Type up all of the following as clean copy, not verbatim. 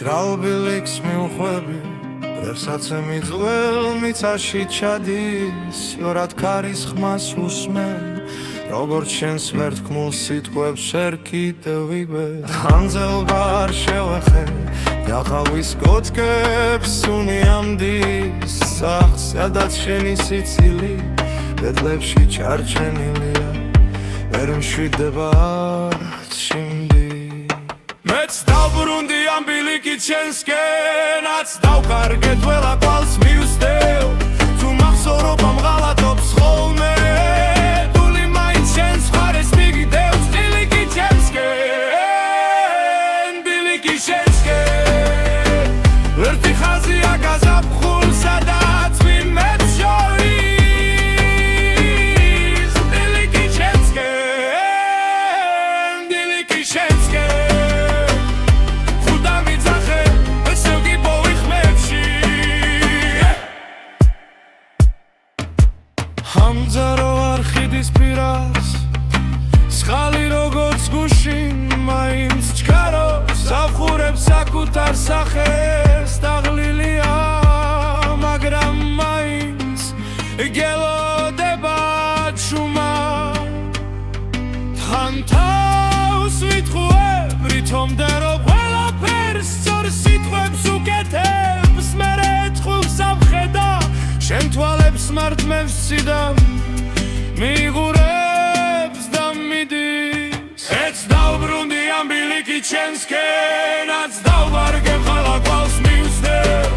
მშრალბილიქს მივხვები ვერსაცემი ძველ მიწაში ჩადის იორად ქარის ხმას უსმენ როგორც შენს ვერთქმულ სიტყვებს შენ კიდევ ვიგებ ხანძელბა არ შევეხე იახავის კოთკებს უნიამდის სახს სადაც შენი სიცილი ბედლებში ჩარჩენილია ვერ მშვიდება არც შიმდი მეც დავბრუნდი ამ ბილიკით შენსკენაც დავკარგე თველა კვალს მივსდევ თუ მახსოვრობა მღალატობს ხოლმე დული მაინც შენს მხარეს მიგდევს ბილიკით შენსკენ ბილიკით შენსკენ ერთი ხაზია გაზაფხულ სადაც ვიმეც შორის ბილიკით შენსკენ ბილიკით შენსკენ Hamzaro archidis piras Schali rogots gushin Mains chkaros Avchurebs akutar saches Taglilia Magram mains Gelo debat shuma Thantaus vitchueb Ritom dero Vela pers Zor sitchueb Suketebs Meret chubs avcheda შენ თვალებს მართმევსიდან მიღურებს და მიდის ეც დავბრუნდი ამ ბილიკით შენსკენაც დავვარგებ ხალა კვალს მივსდევ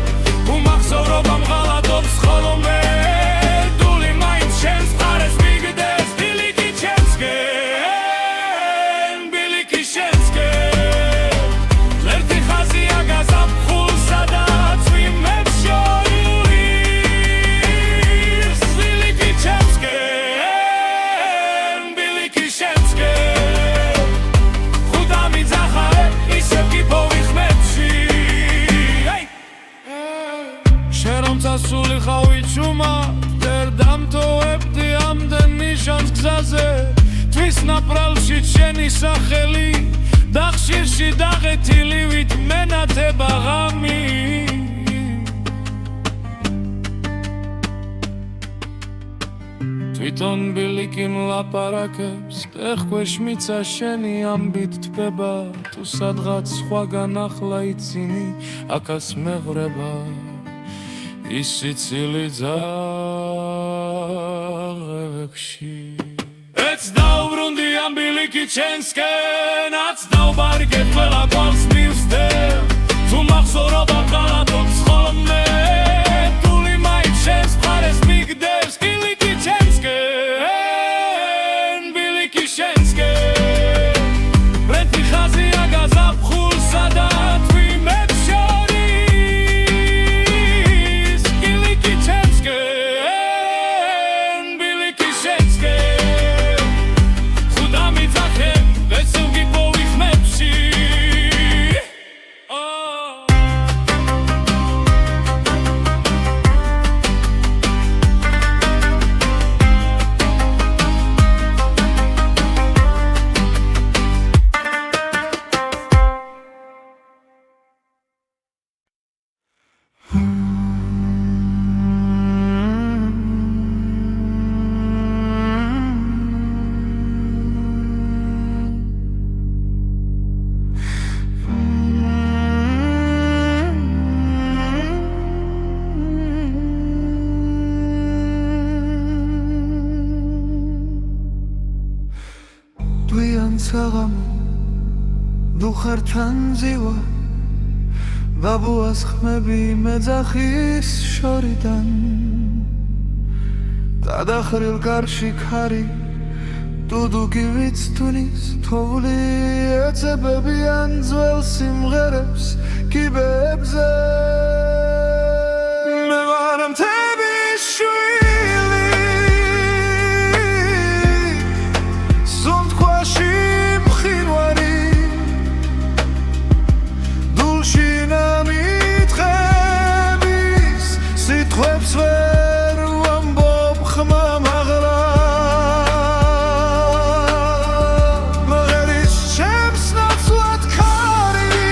უმახსოვრობა მღალატობს ხოლმე დული მაინც შენს მხარეს მიგდევს ბილიკით შენსკენ ბილიკით შენსკენ ერთი ხაზია გაზაფხულ სადაც ვიმეც Suli xawichuma der damtoebdi amden nishans gzaze tvis napralshi cheni sakheli dakhshirshi daghetili vit menateba ghami tviton bilikim laparakebs ეხქვეშ მიცა შენი ამბით თბება თუ სადღაც სხვაგან ახლა იცინი აკას მეღრება ის სიცილი ძაღლებში ეც დავბრუნდი ამ ბილიკით შენსკენაც დავბარგე ყველა კვალს მივსდევ თუ მახსოვრობა მღალატობს ხოლმე დული მაინც შენს მხარეს მიგდევს ბილიკით შენსკენ ბილიკით შენსკენ ერთი ხაზია გაზაფხულ სადაც ვიმეც დუხართან ზივა ბაბუას ხმები მეძახის შორიდან დადახრილ კარში ქარი დუდუგი ვიცთulis თოვლი ეცებებიან ძველ სიმღერებს კიბებზე მე ვარ მთების შვილი სუნთქვაში მყინვარი სიტყვებს ვერ ვამბობ ხმა მაღლა მღერის ჩემს ნაცვლად ქარი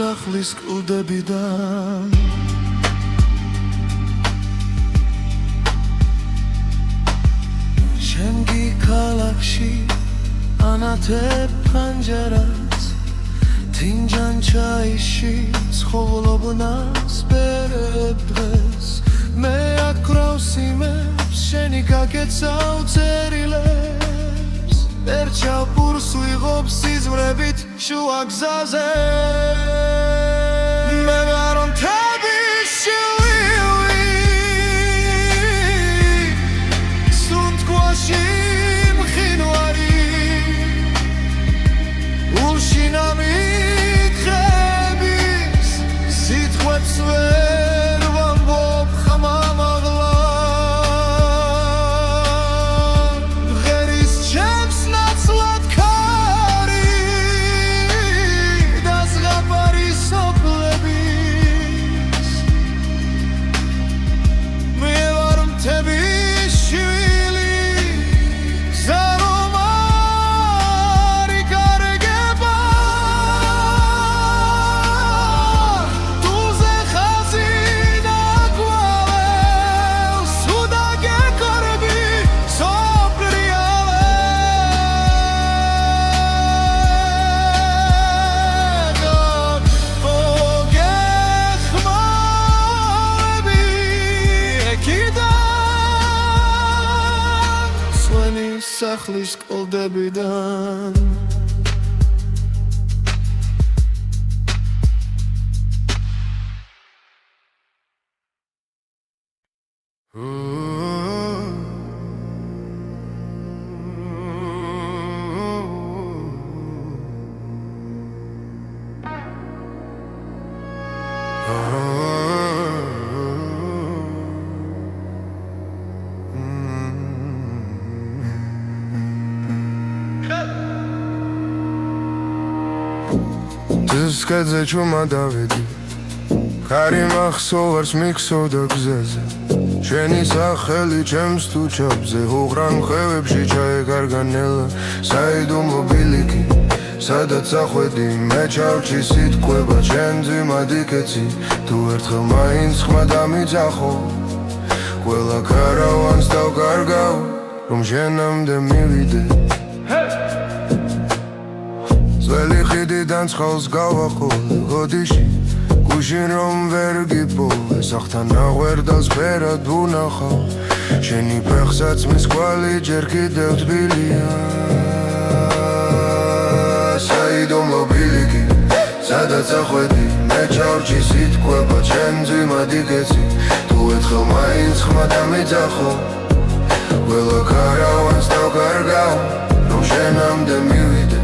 სახლის კლდებიდან შემგი ქალაქში ანათებ ფანჯარას თინჯან ჩაიში ცხოვრობნას ბერებ დღეს მე აკრავ სიმებს შენი გაკეცავ წერილებს ერჩავ პურს ვიღობ სიზმრებით შუა გზაზე მე ვარ მთები შვილი სუნთქვაში მყინვარი უშინამიქრების სიტყვებს ვერ ვამბობ ხმამაღლა ღერის ჩემს ნაცვლად ქარი და ზღაპარი სოფლების მე ვარ მთები სახლის კლდებიდან Скадзе чума დავედი ხარი მახსოვარს მიქსოვდა გზაზე შენი სახელი ჩემს თუ ჩაბზე უღრან ხევებში ჩაეკარგა ნელა საიდუმლო ბილიკი სადაც ახვედი მე ჩავჭი სიტყვება ჩემ ძიმად იქეცი თუ ერთხელ მაინც ხმა დამიძახო ყველა ქარავანს დავკარგავ რომ შენამდე მივიდე ძველი ხიდიდან ცხალს გავაყოლე გოდიში გუშინ რომ ვერ გიპოვე სახთან აღვერდალს ფერად ვუნახავ შენი ფეხსაც მის კვალი ჯერ კიდევ თბილია საიდუმლო ბილიკი სადაც ახვედი მე ჩავჭი სიტყვება ჩემ ძიმად იქეცი თუ ერთხელ მაინც ხმა დამიძახო ყველა ქარავანს დავკარგავ რომ შენამდე მივიდე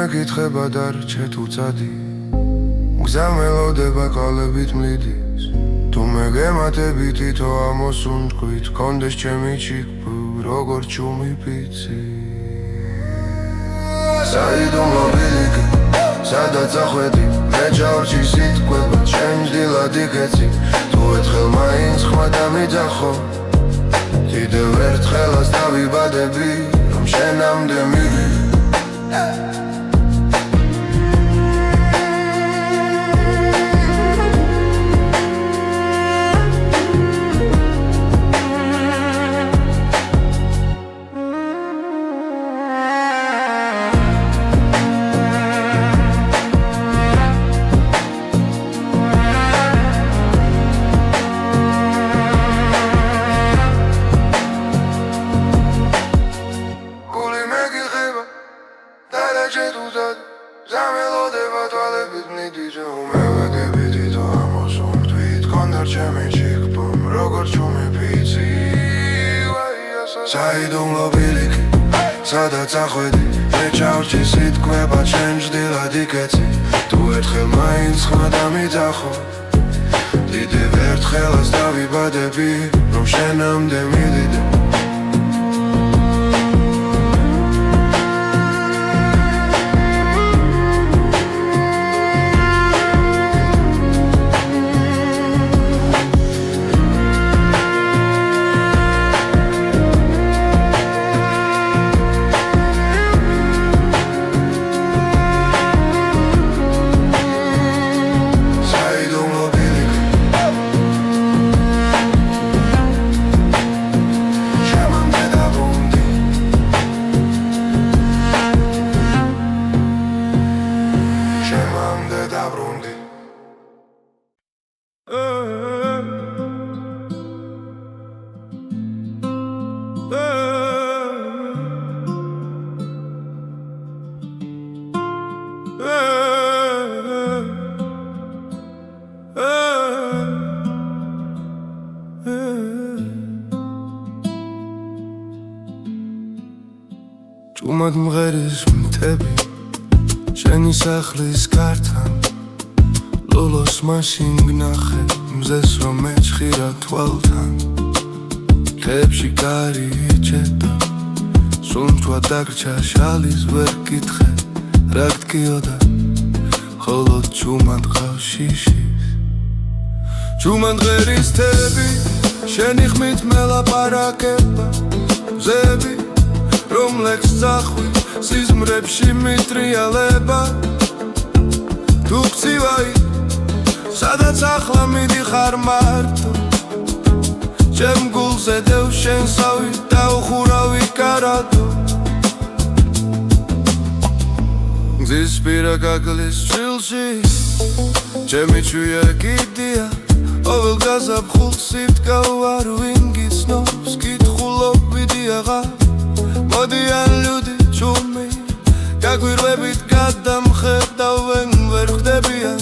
მეკითხება დარჩე თუ წადი გზა მელოდება ყალებით მლიდის თუ მე გემატები თითო ამოსუნთქვით კონდეს ჩემი ჩიქბუ როგორც ჩუმი პიცი საიდუმლო ბილიკი სადაც ახვედი მე ჩავჭი სიტყვება ჩემ დილად იქეცი თუ ერთხელ მაინც ხმა დამიძახო კიდევ ერთხელაც დავიბადები რომ შენამდე მივიდე საიდუმლო ბილიკი სადაც ახვედი მე ჩავჭი სიტყვება ჩემ დილად იქეცი თუ ერთხელ მაინც ხმა დამიძახო დიდევ ერთხელაც დავიბადები რომ შენამდე მივიდე ჭუმად მღერის მთები შენი სახლის გართან ლოლოს მაშინ გნახე მზეს რომ მეჩხირა თვალთან ხეებში კარი იჭედა სუნთქვა დაგრჩა შალის ვერ გითხე რა გტკიოდა ხოლო ჭუმად ყავს შიშის ჭუმად მღერის მთები შენი ხმით მელაპარაკება მზები რომ ლექს წახვი სიზმრებში მიტრიალება თუ გწივაი სადაც ახლა მიდიხარ მარტო ჩემ გულზე დევ შენსავი დაუხურავი კარადო გზის პირა გაგლის ჩილში ჩემი ჩვია კიდია ყოველ გაზაფხულს სიტკავ არ ვინ გიცნობს კითხულობიდი აღარ მოდიან ლუდი ჭუმი გაგვირვებით გადამხედავენ ვერ ხდებიან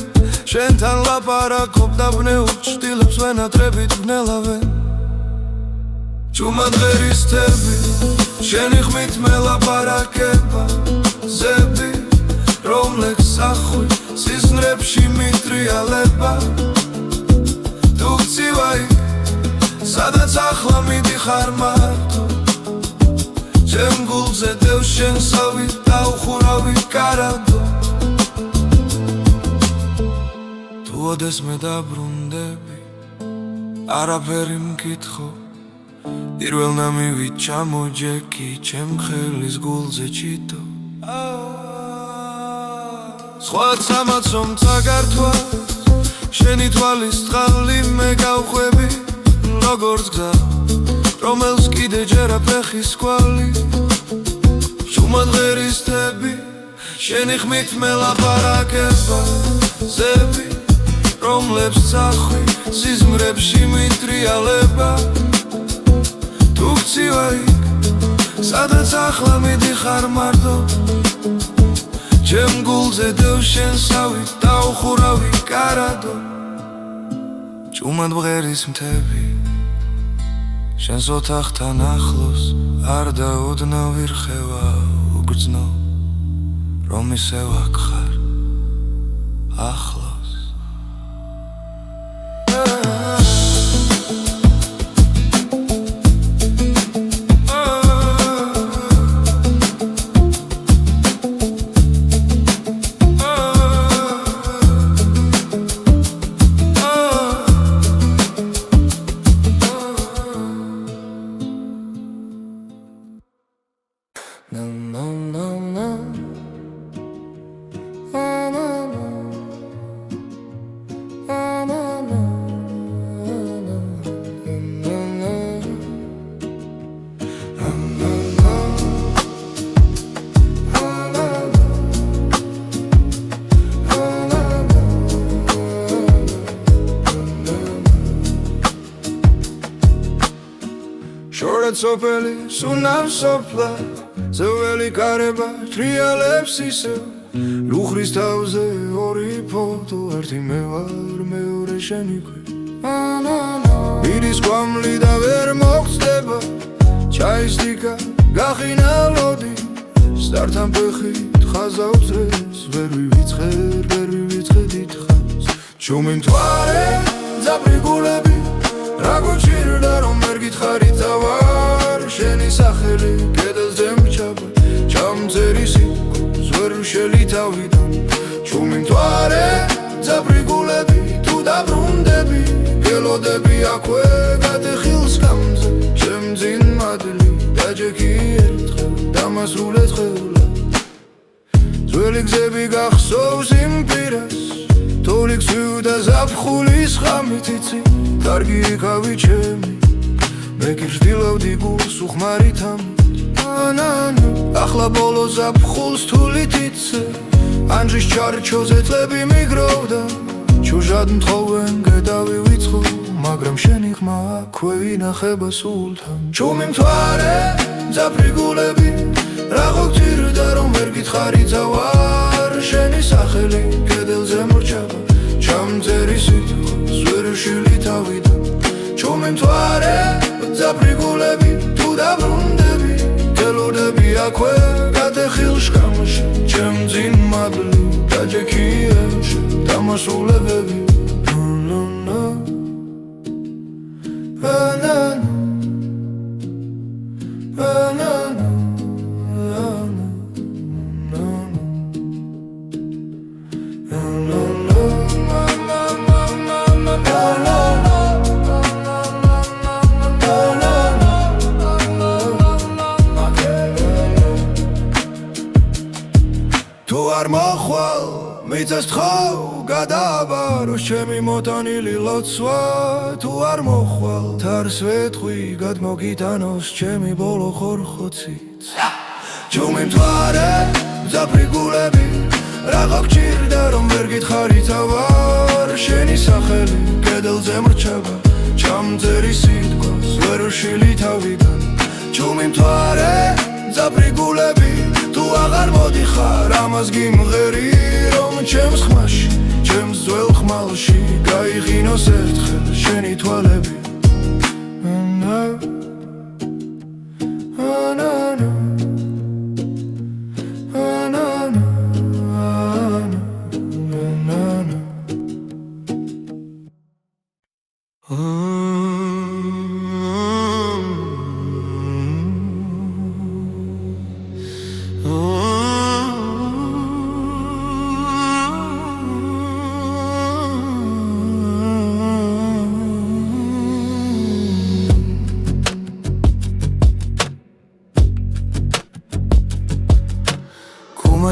შენთან ლაპარაკობ და ბნეულ ჭდილებს ვენატრებით ვნელავენ ჭუმად მღერის მთები შენი ხმით მელაპარაკება ზები რომ ლექს სახვი სიზმრებში მიტრიალება თუ გწივაი სადაც ახლა მიდიხარ მარტო ჩემ გულზე დევ შენსავი დაუხურავი კარადო თუ ოდეს მე დაბრუნდები არაფერი მკითხო პირველ ნამივით ჩამოჯექი ჩემ ხელის გულზე ჩიტო სხვა სამაცომ წაგართვა შენი თვალის წყალი მე გავხვევი როგორც გზა რომელს კიდე ჯერა ფეხის კვალი ჭუმად მღერის მთები შენი ხმით მელაპარაკება ზები რომლებს წახვი სიზმრებში მიტრიალება თუ გწივაი სადაც ახლა მიდიხარ მარტო ჩემ გულზე დევ შენსავი დაუხურავი კარადო ჭუმად მღერის მთები შენს ოთახთან ახლოს არ დაუდნა ვირხევა უგრძნო რომ ისევ აქ ხარ ახლოს შორად სოფელი სუნავ სოფლა ზეველი კარება ტრიალებს ისევ ლუხრის თავზე ორი ფოტო ერთი მე ვარ მეორე შენი ქვი მიდის კვამლი და ვერ მოგწდება ჩაის დიკა გახინა ლოდი სტართან ფეხით ხაზავს რეს ვერ ვივიწყე დიდხანს ჭუმი მთვარე ძაბრი გულები რა გუჭირდა რომ ვერ გითხარი თავარ შენი სახელი კედელზე მრჩება ჩამწერი სიტყვას ვერ ვშელი თავიდან ჭუმი მთვარე ძაბრი გულები თუ დაბრუნდები გელოდები აქვე გადეხილს გამზე ჩემ ძინ მადლი დაჯექი ერთხელ დამასრულე ცხელა ძველი გზები გახსოვს იმ პირას თოვლი გზივდა ზაფხულის ხამით იცი კარგი იქავი ჩემი მე გიждილავდი გულს უხმარით ამით ახლა ბოლო ზაფხულს თულით იცე ანჯის ჩარჩოზე წლები მიგროვდა ჩუჟად მთხოვენ გედავი ვიცხო მაგრამ შენი ხმა აქვე ვინახება სულთან ჭუმი მთვარე ძაფრი გულები რა გოგწირდა რომ ვერ გითხარი თავარ შენი სახელი კედელზე მრჩება ჩამწერი სიტყვას ვერ ვშილი თავიდან ჭუმი მთვარე ძაფრი გულები თუ დაბრუნდები გელოდები აქვე ჩამოსულებები თუ არ მოხვალ მიწას თხავ გადააბარო ჩემი მოტანილი ლოცვა თუ არ მოხვალ თარს ვეთხვი გადმოგიტანოს ჩემი ბოლო ხორხოციც ჩუმი მთვარე მძაფრი გულები რაღა გჭირდა რომ ვერ გითხარი თავარ შენი სახელი კედელზე მრჩება ჩამწერი სიტყვას ვერ ვშილი თავიდან ჩუმი მთვარე მძაფრი გულები თუ აღარ მოდიხარ ამას გიმღერი რომ ჩემს ხმაში ჩემს ძველ ხმალში გაიღინოს ერთხელ შენი თვალები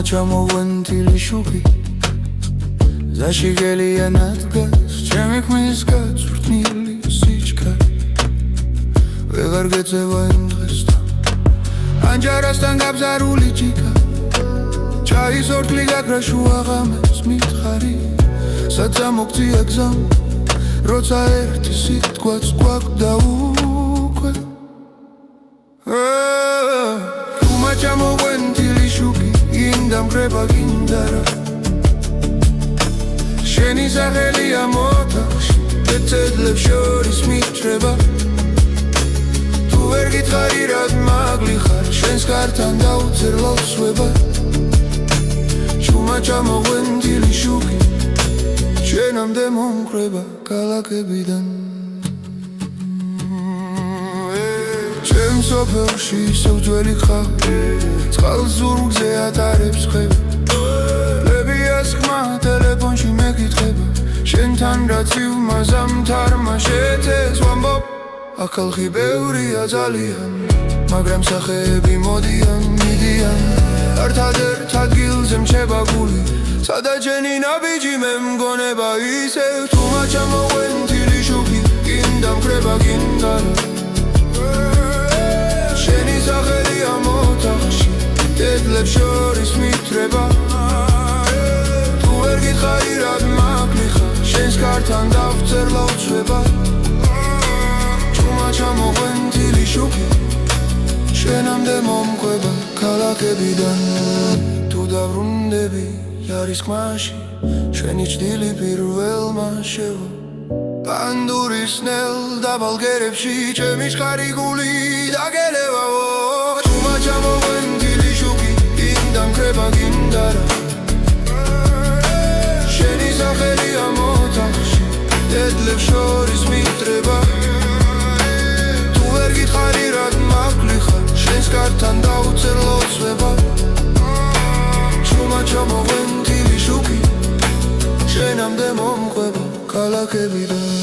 ჩამოვენთილი შუქი ზაში გელიანად გას ჩემი ხმის გაწვრთნილი სიჩქარე ვეღარ გეწევა იმ დღესთან ანჯარასთან გაბზარული ჭიქა ჩაის ორთლი გაქრა შუაღამეს მითხარი საცა მოგწია გზამ როცა ერთი სიტყვაც გვაქვს უკვე თუმა ჩამოვენთილი შუქი ინდამგრება გინდარა შენი სახელია მოთახში ეცედლებს შორის მიჭრება თუ ვერ გითხარი რად მაგლიხარ შენს კართან დაუწერ ლოცვება ჩუმა ჩამოვენთილი შუქი შენამდე მომხრება ქალაქებიდან ჩემს სოფელში ისევ ძველი ხავი წყალს ზურგზე ატარებს ხევი ლებიას ხმა ტელეფონში მეკითხება შენთან რაც ივმაზამთარმა შეეცეს ვამბობ აქ ხალხი ბევრია ძალიან მაგრამ სახეები მოდიან მიდიან ერთადერთ ადგილზე მრჩება გული სადაც შენი ნაბიჯი მე მგონება ისევ თუმა ჩამოვენთილი შუქი გინდამხრება გინდარა შენი სახელია მოთახში დედლებს შორის მითრება თუ ვერ გითხარი რად მაგლიხარ შენს კართან დავწერ ლოცვება ჩუმა ჩამოვენთილი შუქი შენამდე მომყვება ქალაქებიდან თუ დავრუნდები არის ხმაში შენი ჭდილი პირველმა შევა პანდურის ნელ დაბალგერებში ჩემი შხარი გული დაგელევა ჩუმა ჩამოვენთილი შუქი გინდამხრება გინდარა შენი სახელია მოთახში დედლებს შორის მიტრება თუ ვერ გითხარი რად მაგლიხარ შენს კართან დაუწერ ლოცვება ჩუმა ჩამოვენთილი შუქი შენამდე მომყვება ქალაქებიდან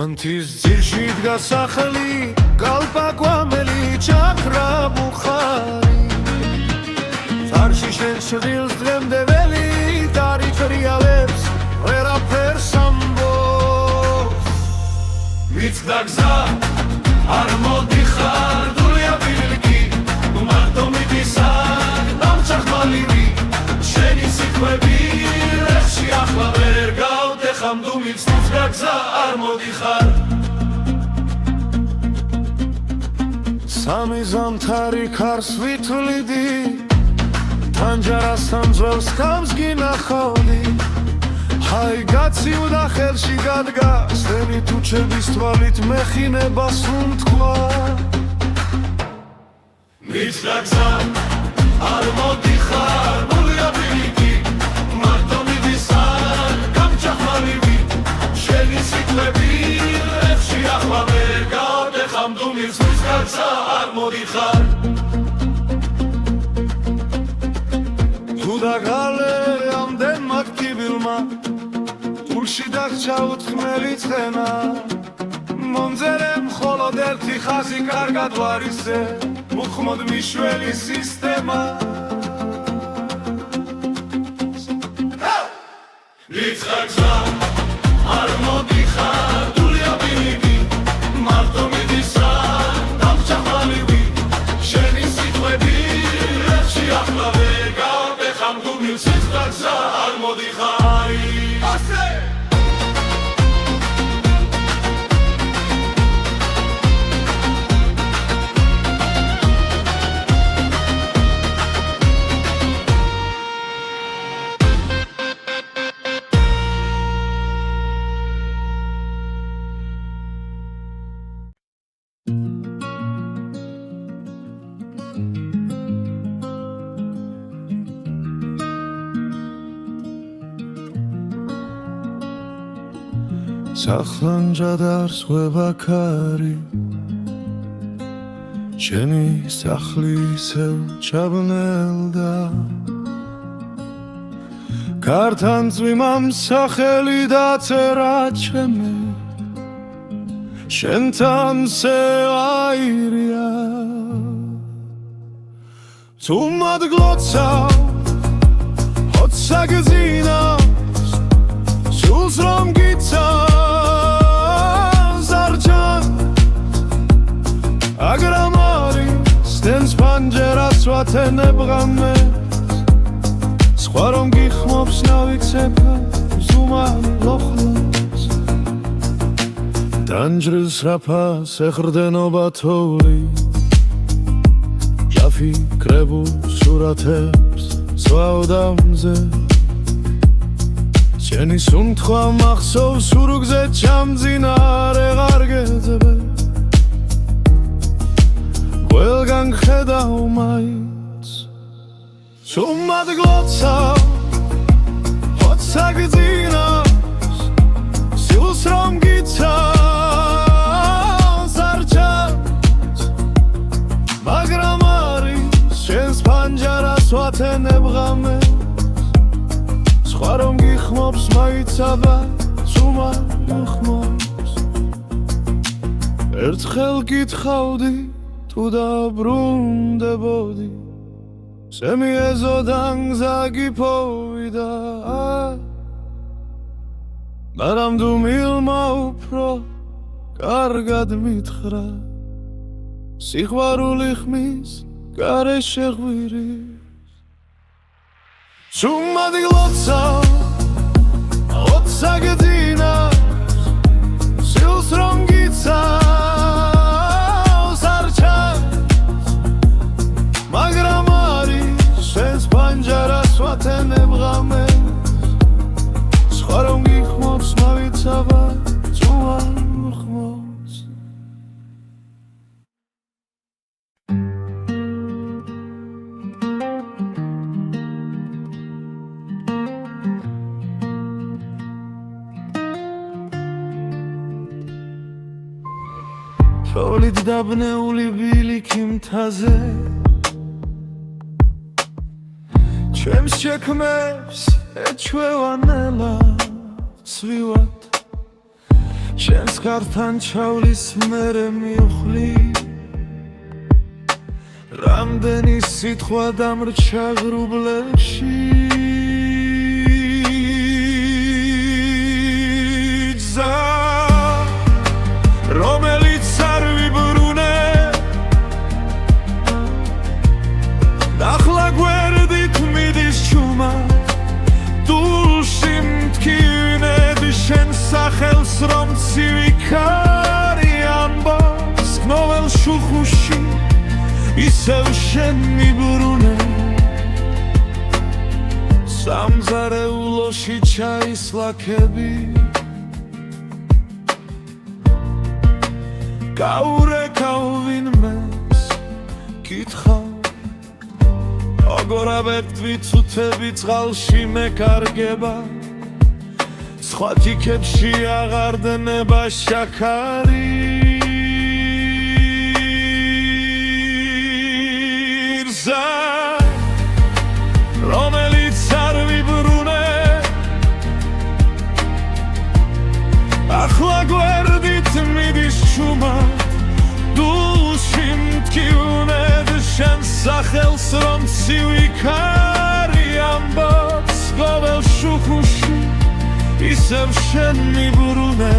მანთის ძირში დგა სახლი გალპაკვამელი ჩაქრა ბუხარი წარში შენ შვილს დღემდე ველი დარიფრიალებს მიწყდა გზა არ მოდიხარ დულია ბილიკი მარტო მიდის აქ დამჭახმალივი შენი სიტყვები რეხში ახლა ვერ გავდეხამ თუ მიწყდა გზა არ მოდიხარ სამი ზამთარი ქარს ვითვლიდი თანჯარასთან ძველს კამს გინახავდი აი გაციუდა ხელში გადგა სტენი თუჩების თვალით მეხინებას უთქვა მიწყდა გზა არ მოდიხარ დულია ბილიკი მარტო მიდის აქ გამჭახმალივი შენი სიტყვები ეხში ახლა ვერ გავდეხამ თუ მიწყდა გზა არ მოდიხარ თუ დაგალე ამდენ მაქთიბილმა გულში დაგჭა უთხმელი ცხენა მომძერე მხოლოდ ერთი ხაზი კარგად ვარისე უხმოდ მიშველი სისტემა მიწყდა გზა არ მოდიხარ დულია ბილიკი მარტო მიდის აქ დამჭახმალივი შენი სიტყვები ეხში ახლა ვერ გავდეხამ თუ მიწყდა გზა არ მოდიხარ ასე სახლანჯად არსვება ქარი შენი სახლი ისევ ჩაბნელდა ქართან წვიმამ სახელი დაწერა ჩემი შენთან სევაირია თუ მადგლოცა ოცსა გზინავს სულს რომ გიცავს აგრამარი სტენს პანჯერას ვათენებღამეს სხვა რომ გიხმობს ნავიქცეფა ზუმან ლოხლოს დანჯრილს რაფას ეხრდენობა თოვლი ჯაფიქრებულ სურათებს სვავდამზე შენი სუნთქვა მახსოვს სურგზე ჩამძინარე ღარგეძებე ყველგან ხედავ მაინც თუ მადგლოცავ ოცსა გძინავს სულს რომ გიცავს არ ჩანს მაგრამ არის შენს პანჯარას ვათენებღამეს სხვა რომ გიხმობს მაიცაბა ზუმან უხმობს ერთხელ გითხავდი თუ დაბრუნდებოდი სემიეზოდან გზა გიფოვიდა მაგრამ თუ მილმა უფრო კარგად მითხრა სიყვარული ხმის გარეშე ღვირის თუ მადგლოცავ ოცსა გძინავს სულს რომ გიცავს არ ჩანს მაგრამ არის შენს პანჯარას ვათენებღამეს სხვა რომ გიხმობს მავიცაბა ზუმან უხმობს თოვლით დაბნეული ბილიკი მთაზე ჩემს შექმებს ეჩვევა ნელა სვივად შენს ხართან ჩავლის მერე მივხლი რამდენი სიტყვა დამრჩა ღრუბლებში გზა ისევ შენ მიბრუნე სამზარეულოში ჩაის ლაქები გაურეკავ ვინმეს კითხავ როგორ ავერტვი თუთები წყალში მეკარგება სხვა თიქებში აღარ დნება შაქარი რზა რომელიც არ ვიბრუნე ახლა გვერდით მიდის ჩუმა დუში მткиუნედ შენ სახელს რომ ცივიქარი ამბობს ყოველ შუქუში ისევ შენ მიბრუნე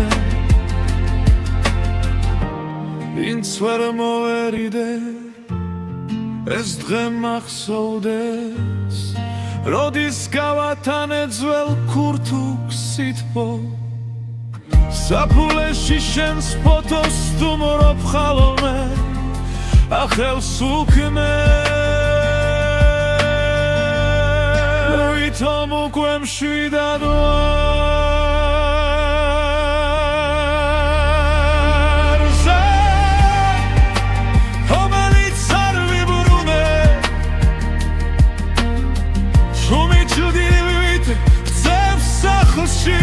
ვინც ვერ მოვერიდე ეს დღე მახსოვდეს როდის გავათანე ძველ ქურთუქს სითბო საფულეში შენს ფოტოს სტუმრობ ხალხმე ახელს უქმე ვითომ უკვე მშვიდად ვარ ზე რომელიც არ ვიბრუნე შუმი ჩუდივით ძევს სახლში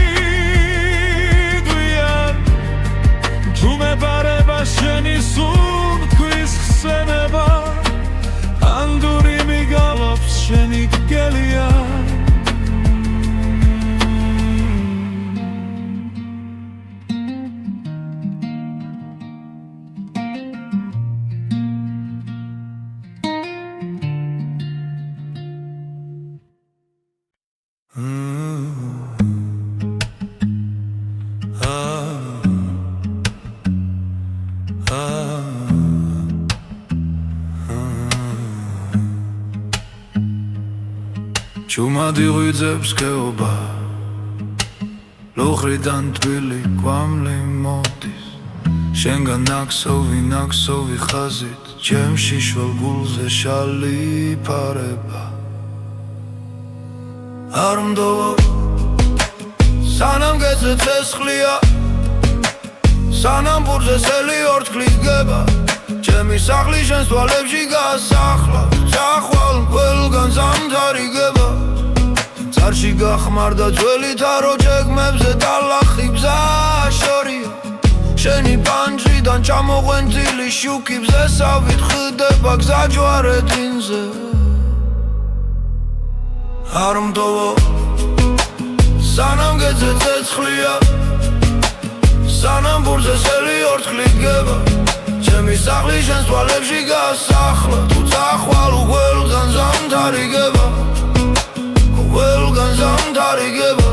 ბარება შენი სუნთქვის ხსენება ანდური მიგალობს შენი გელია ჩუმად იღვიძებს ქეობა ლოხრიდან თბილი კვამლი მოდის შენგან ნაქსოვი ხაზით ჩემში შვალ გულზე შალი ფარება არ მდოვო სანამ გეძე ცეცხლია სანამ ბურზე სელი ორთქლით გება ჩემი სახლი შენს თვალებში გასახლა წახვალ ყველგან ზამთარიგება წარში გახმარდა ძველი თარო ჯეგმებზე დალახი ბზა შორია შენი პანჯრიდან ჩამოღვენთილი შუქი ბზესავით ხდება გზა ჯვარედინზე არ მდოვო სანამ გეძე ცეცხლია სანამ ბურზე სელი ორთქლით გება ჩემი სახლი შენს თვალებში გასახლა თუ წახვალ ყველგან ზამთარიგება ყველგან ზამთარიგება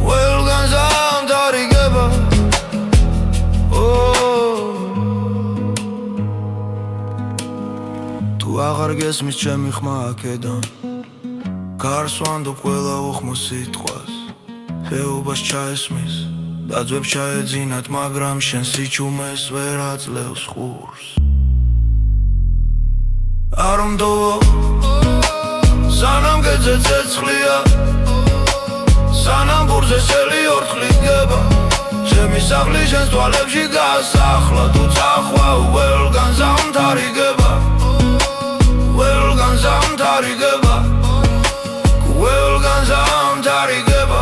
ყველგან ზამთარიგება თუ აღარ გესმის ჩემი ხმა აქედან გარს ვანდობ ყველა უხმო სიტყვას ხეობას ჩაესმის დაძვებს ჩაეძინათ მაგრამ შენ სიჩუმეს ვერ აძლევს ხურს არ მდოვო სანამ გეძე ცეცხლია სანამ ბურზე სელი ორთქლით გება ჩემი სახლი შენს თვალებში გასახლა თუ წახვალ ყველგან ზამთარიგება ყველგან ზამთარიგება ყველგან ზამთარიგება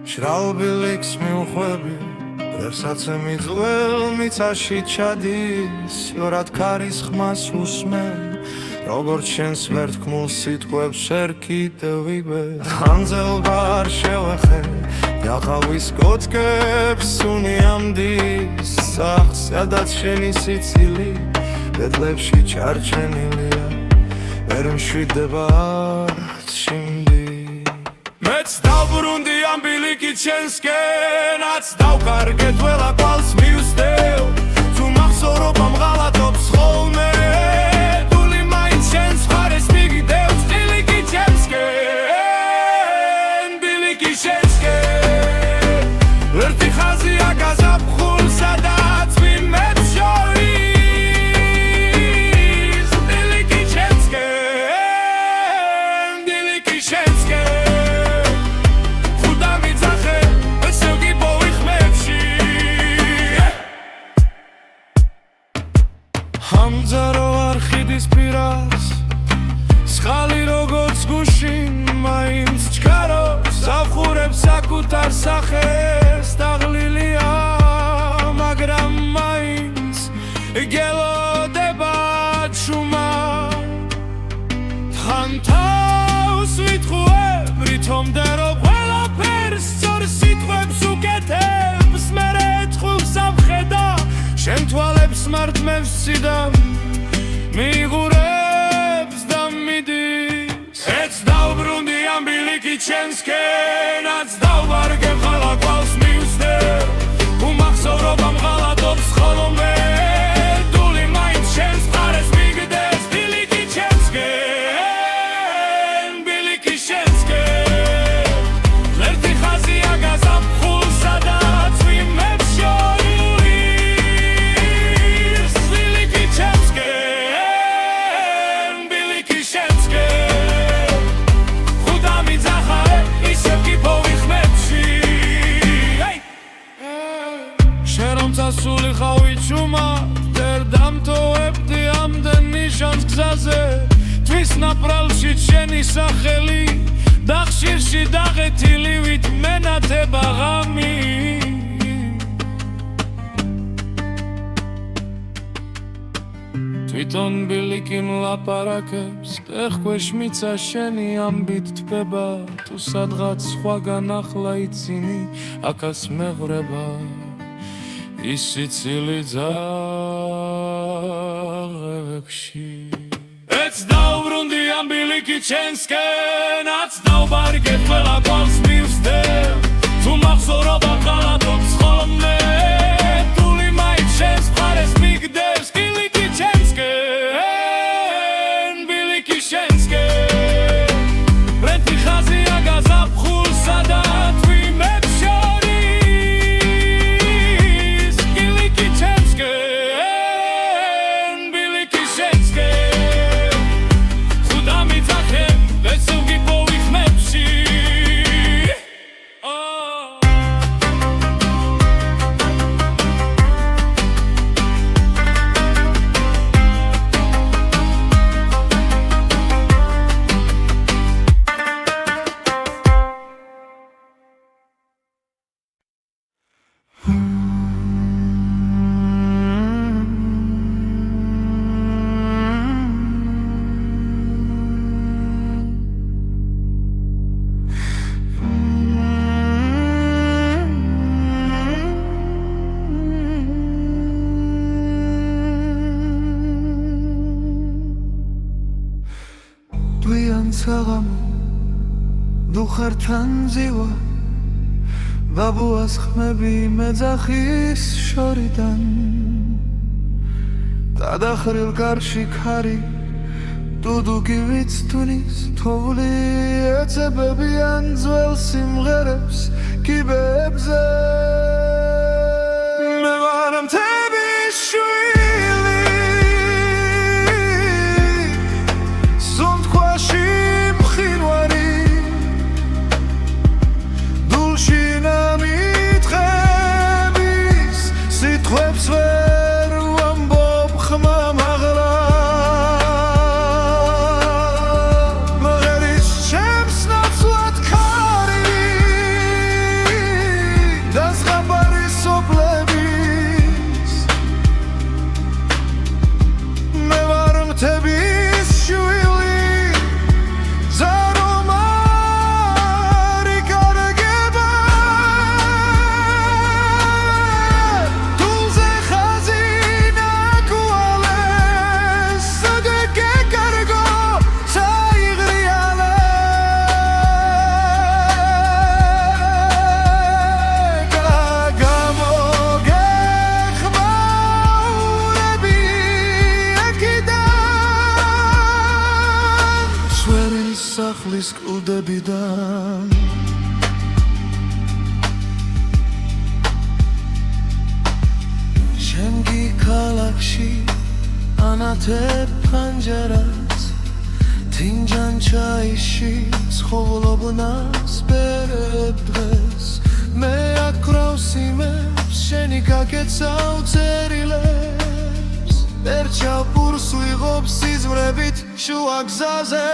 შრალბილიქს მიუხვები რერსაცემი ძველ მიწაში ჩადის იორად ქარის ხმას უსმენ როგორც შენს ვერ თქმულ სიტყვებს შენ კიდევ ვიბედ ხანძელბა არ შევეხე Jachałis kockebs uniamdis Sach სადაც შენი სიცილი ბედლებში ჩარჩენილია ვერ მშვიდება არც შიმდი მეც დავბრუნდი ამბილიკით შენსკენაც დავკარგეთ ველა კვალს მივსდევ თუ მახსოვრობა მღალატობს ხოლმე დული მაინც შენს მხარეს მიგდევს ბილიკით შენსკენ ბილიკით შენსკენ ერთი ხაზია გაზაფხულ სადაც ვინმეც შორის ბილიკით შენსკენ ბილიკით შენსკენ ხუდა მიძახე ესე გიპოვი ხმებში ამძარო არხიდის პირას სხალი როგორც გუშინ მაინც ჩქარობს ავხურებს საკუთარ სახეს დაღლილია მაგრამ მაინც გელოდება ჩუმა თან თავს ვითხოვებ რითომდე რომ ყველაფერს სწორ სიტყვებს უკეთებს მერე ეთხოვს ამხედა შენ თვალებს მართმევს სიდამ მიღურებს და მიდის ეც დავბრუნდი ამბილიკით შენსკენაც დავვარგებ ხალა კვალს მივსდევ უმახსოვრობა მღალატობს ხოლმე დული მაინც შენს მხარეს მიგდევს ბილიკით შენსკენ ბილიკით შენსკენ ერთი ხაზია გაზაფხულ სადაც ვინმეც შორის ბილიკით შენსკენ ბილიკით შენსკენ ხუდა მიძახა ისევ გიპოვი ხმებში შენ რომ წასული ხავი ჩუმა დერ დამტოვებდი ამდენ ნიშანს გზაზე თვის ნაპრალში შენი სახელი და ხშირში დაღეთილი ვით მენათება ღამი თვითონ ბილიკი მლაპარაკებს ტეხქვეშ მიცა შენი ამბით თბება თუ სადღაც სხვაგან ახლა იცინი აქაც მეღვრება ის სიცილი ძაღლებში ეც დავბრუნდი ამბილიკით შენსკენაც დავბარგებ ყველა კვალს მივსდევ თუ მახსოვრობა მღალატობს ხოლმე დული მაინც შენს მხარეს მიგდევს ბილიკით შენსკენ ბილიკით შენსკენ ერთი ხაზია გაზაფხულ სადაც ვინმეც შორის ბილიკით შენსკენ ბილიკით შენსკენ ხუდა მიძახე ესე გიპოვი ხმებში საღამო დუხართან ზივა ბაბუას ხმები მეძახის შორიდან დადახრილ კარში ქარი დუდუგი ვიცთვნის თოვლი ეცებებიან ძველ სიმღერებს კიბეებზე მე ვარ მთების შვილი სუნთქვაში მყინვარი დულში ნამიტყების სიტყვებს ვერ ვამბობ ხმა მაღლა მღერის ჩემს ნაცვლად ქარი და ზღაპა კლდებიდან შენგი ქალაქში ანათებ ფანჯარას თინჯან ჩაიში ცხოვრობნას ბერებ დღეს მე აკრავ სიმებს შენი გაკეცავ წერილებს ვერ ჩავპურს ვიღობ სიზმრებით შუა გზაზე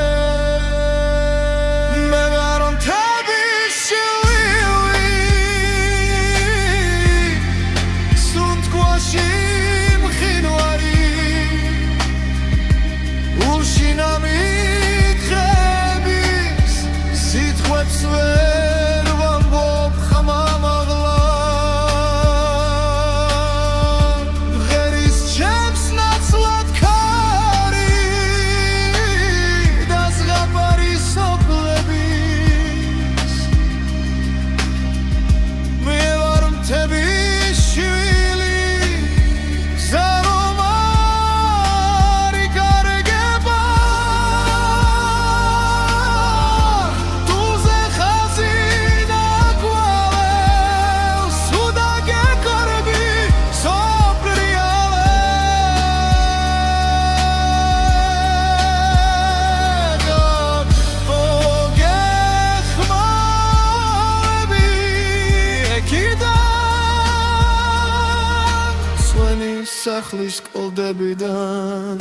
მე ვარ მთების შვილი სუნთქვაში მყინვარი ულშინამიტყების სიტყვებს ვერ ვამბობ ხმამაღლა ღერის ჩემს ნაცვლად ქარი და ზღაპარი სოფლების მე ვარ მთების შვილი გზა რომ არ იკარგება თუზე ხაზინა გვალევს უდაგეკორები სოფლიალე ოგეხმარები ეკიდან სვენი სახლის კლდებიდან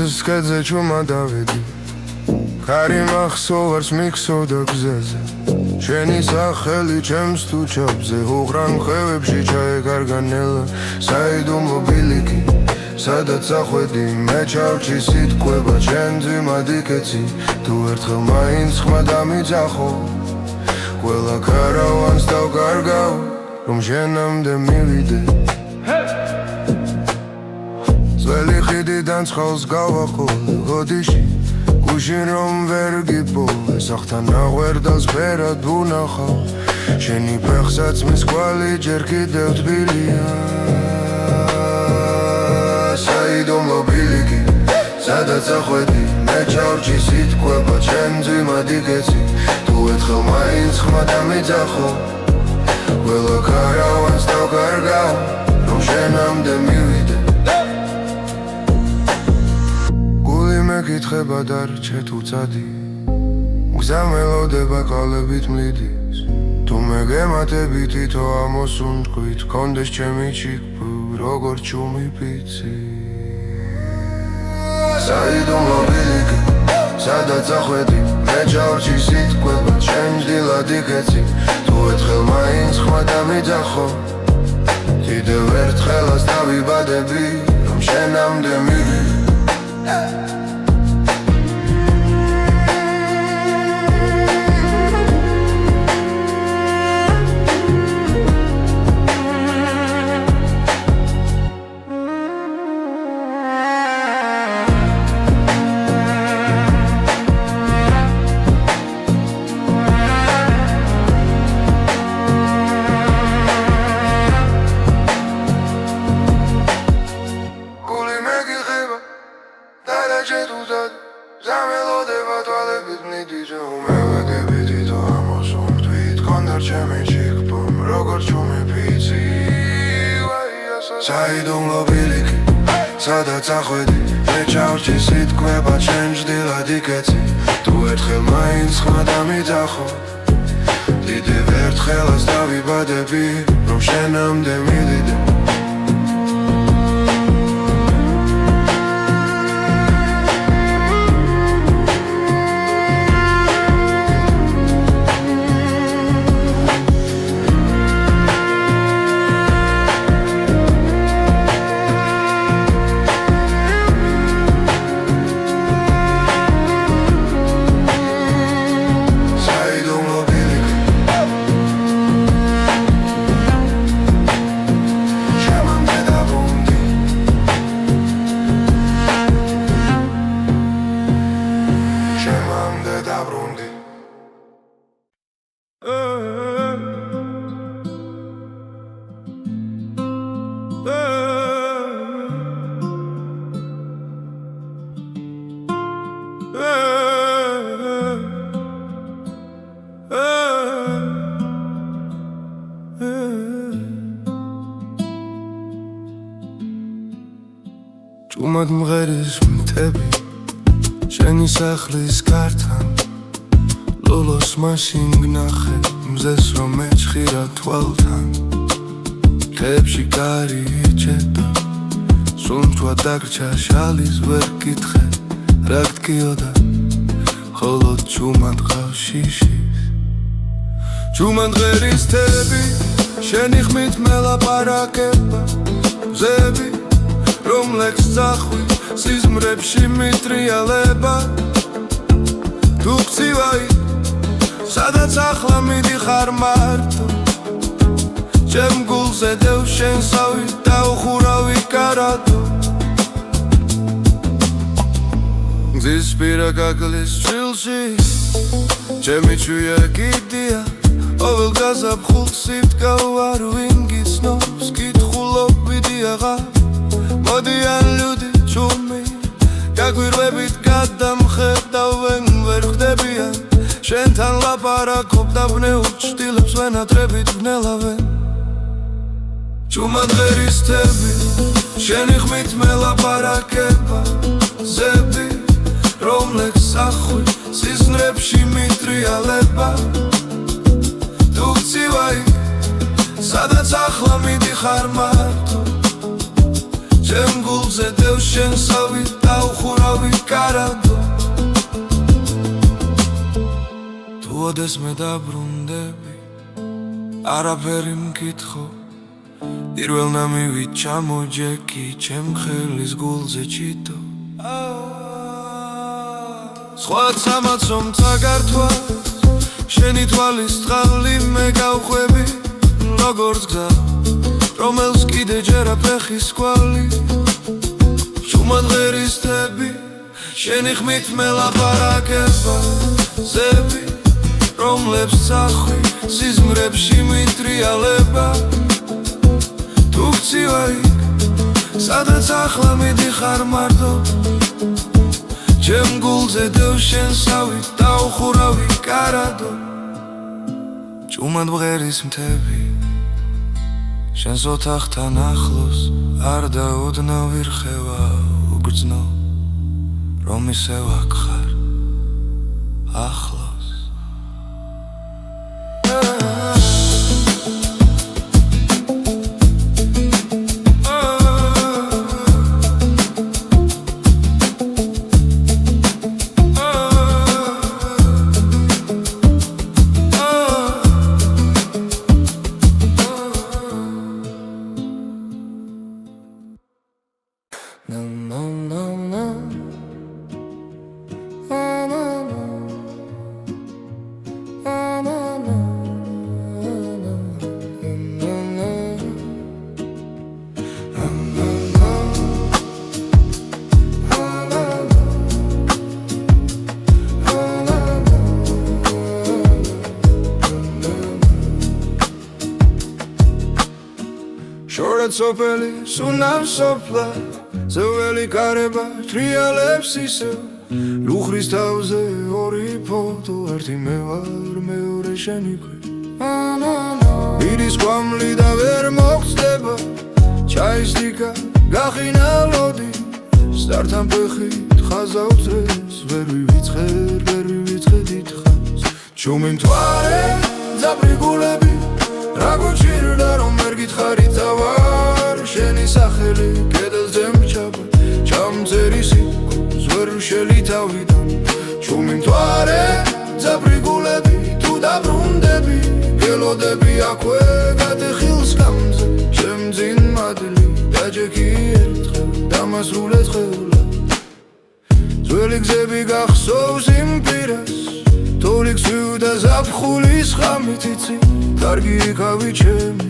Diskedze чума დავედი ხარი მახსოვარს მიქსოვდა გზაზე შენი სახელი ჩემს თუ ჩაბზე უღრან ხევებში ჩაეკარგანელა საიდუმლო ბილიკი სადაც ახვედი მე ჩავჭი სიტყვება ჩემ ძვიმად იქეცი თუ ერთხელ მაინც ხმა დამიძახო ყველა ქარავანს დავკარგავ რომ შენამდე მივიდე ძველი ხიდიდან ცხელს გავაყოლე გოდიში გუშინ რომ ვერ გიპოვე სახთან აღვერდალს ბერად ვუნახავ შენი ფეხსაც მის კვალი ჯერ კიდევ თბილია საიდუმლო ბილიკი სადაც ახვედი მე ჩავჭი სიტყვება ჩემ ძვიმად იქეცი თუ ერთხელ მაინც ხმა დამიძახო ყველა ქარავანს დავკარგავ რომ შენამდე მივიდე მეკითხება დარჩე თუ წადი გზა მელოდება კალებით მლიდის თუ მე გემატები თითო ამოსუნთქვით კონდეს ჩემი ჩიქფუ როგორ ჩუმი პიცი საიდუმლო ბილიკი სადაც ახვედი მე ჩავჭი სიტყვება ჩემ დილად იქეცი თუ ერთხელ მაინც ხმა დამიძახო კიდევ ერთხელაც დავიბადები რომ შენამდე მივიდე საიდუმლო ბილიკი სადაც ახვედი მე ჩავჭი სიტყვება ჩემ დილად იქეცი თუ ერთხელ მაინც ხმა დამიძახო კიდევ ერთხელაც დავიბადები რომ შენამდე მივიდე ჭუმად მღერის მთები შენი სახლის გართან ლოლოს მაშინ გნახე მზეს რომ მეჩხირა თვალთან ხებში კარი იჭედა სუნთვა დაგრჩა შალის ვერ კითხე რა გტკიოდა ხოლო ჭუმად ყავს შიშის ჭუმად მღერის მთები შენი ხმით მელაპარაკება მზები რომ ლექს წახვი სიზმრებში მიტრიალება თუ გცივაი სადაც ახლა მიდიხარ მარტო ჩემ გულზე დევ შენსავი დაუხურავი კარადო გზის პირა გაგლის ჩილში ჩემი ჩუია კიდია ოվել გაზაფხულს იფდგავ არ ვინ გიცნობს კითხულობიდი აღარ მოდიან ლუდი ჭუმი გაგვირვებით გადამხედავენ ვერ ხდებიან შენთან ლაპარაკობ და ვნეულ ჭtilებს ვენატრებით ვნელავენ ჭუმად ღერის თები შენი ხმით მელაპარაკება ზები რომლექს სახვი სიზმრებში მიტრიალება თუ გცივაი სადაც ახლა მიდიხარ მარტო ჩემ გულზე დევ შენსავი დაუხურავი კარადო თუ ოდეს მე დაბრუნდები არაფერი მკითხო პირველ ნამივით ჩამოჯექი ჩემ ხელის გულზე ჩიტო სხვაც ამაცომ წაგართვას შენი თვალის წყალი მე გავხვევი როგორც გზა რომელს კიდე ჯერა ფეხის კვალი ჭუმად ღერის თები შენი ხმით მელაპარაკება ზები რომლებს სახვი სიზმრებში მიტრიალება თუ გცივაი სადაც ახლა მიდიხარ მარტო ჩემ გულზე დევ შენსავი დაუხურავი კარადო ჭუმად მღერის მთები შენს ოთახთან ახლოს არ დაუდნა ვირხევა უგრძნო რომ ისევ აქ ხარ ახლოს შორად სოფელი სუნავ სოფლა ზეველი კარება ტრიალებს ისევ ლუხრის თავზე ორი ფოტო ერთი მე ვარ მეორე შენი ქვე მიდის კვამლი და ვერ მოგწდება ჩაის დიკა გახინა ლოდი სტართან ფეხით ხაზავწრეს ვერ ვივიწყე დიდხანს ჭუმი მთვარე ძაბრი გულები რა გუჭირდა რომ ვერ გითხარი წავარ შენი სახელი კედელზე მრჩება ჩამწერი სიტყვას ვერ ვშელი თავიდან ჭუმი მთვარე ძაბრი გულები თუ დაბრუნდები გელოდები აქვე გადეხილს გამზე შემძინ მადლი დაჯექი ერთხელ დამასრულეთ ხელა ძველი გზები გახსოვს იმ პირას თოლიks ვიუდა ზაფხულის ხამით იცი კარგი იქავი ჩემი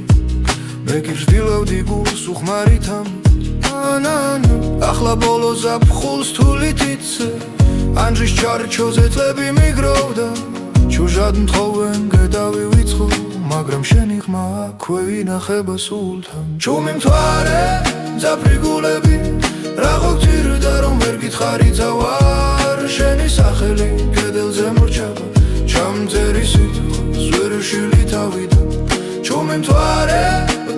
მე კი ვждილავდი გულს უხმარით ამით ახლა ბოლო ზაფხულს თულით იცე ანჯის ჩარჩოზე წლები მიგროვდა ჩუჟად მთხოვენ გედავი ვიცხო მაგრამ შენი ხმა აქვე ვინახება სულთან ჭუმი მთვარე ძაფრი გულები რა გოგწირდა რომ ვერ გითხარი წავარ შენი სახელი კედელზე მრჩება ჩამწერი სიტყვას ვერ ვშილი თავიდან ჭუმი მთვარე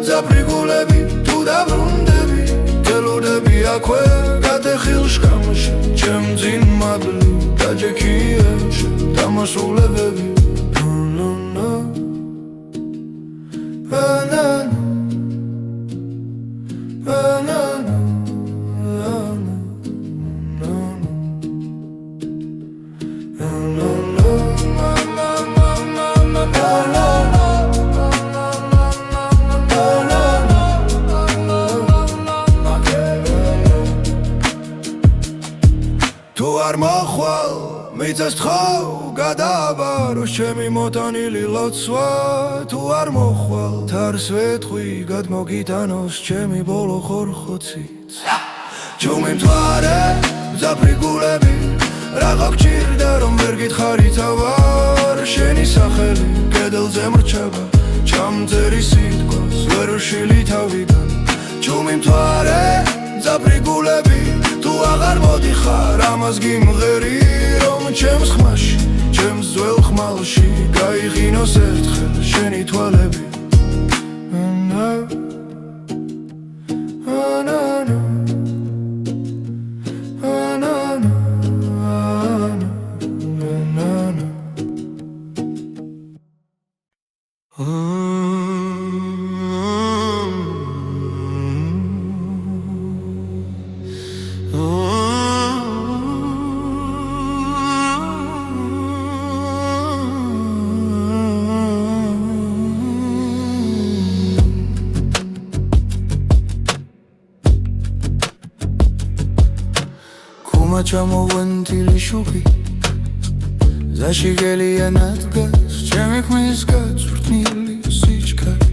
ძაფრი გულები თუ დაბრუნდები გელოდები აქვე გადეხილ შკამში ჩემ ძინ მადლი დაჯექია დამასულებები თუ არ მოხვალ მიწას თხავ გადაბარო ჩემი მოტანილი ლოცვა თუ არ მოხვალ თარს ვეთხვი გადმოგიტანოს ჩემი ბოლო ხორხოციც ჩუმი მთვარე ზაფრიგულები რაღა გჭირდა რომ ვერ გითხარი თავარ შენი სახელი კედელზე მრჩება ჩამწერი სიტყვას ვერ ვშილი თავიდან ჩუმი მთვარე ზაფრიგულები თუ აღარ მოდიხარ ამას გიმღერი რომ ჩემს ხმაში ჩემს ძველ ხმალში გაიღინოს ერთხელ შენი თვალები ჩამოვენთილი შუქი ზაშიგელიანად დგას ჩემი ხმის გაწვრთნილი სიჩქარე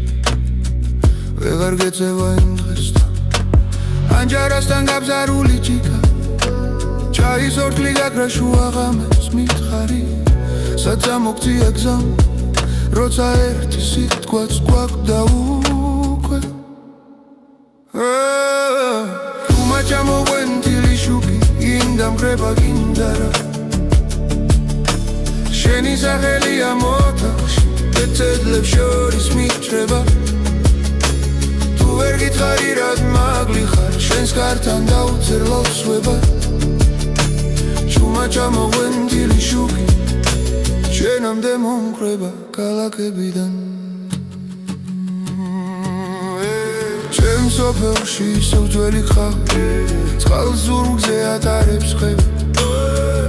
ვეღარ გეწევა იმ დღესთან ანჯარასთან გაბზარული ჭიქა ჩაის ორთლი გაქრა შუა ღამეს მითხარი საცა მოგწია გზამ როცა ერთი სიტყვაც გვაქვს უკვე თუმა ჩამოვენთილი შუქი ინდამგრება გინდარა შენი სახელია მოთახში ეცედლებს შორის მიჭრება თუ ვერ გითხარი რად მაგლი ხარ შენს კართან დაუწერ ლოცვება ჩუმა ჩამოვენთილი შუქი შენამდე მომკრება ქალაქებიდან ჩემ სოფელში ისევ ძველი ხავი წყალს ზურგზე ატარებს ხები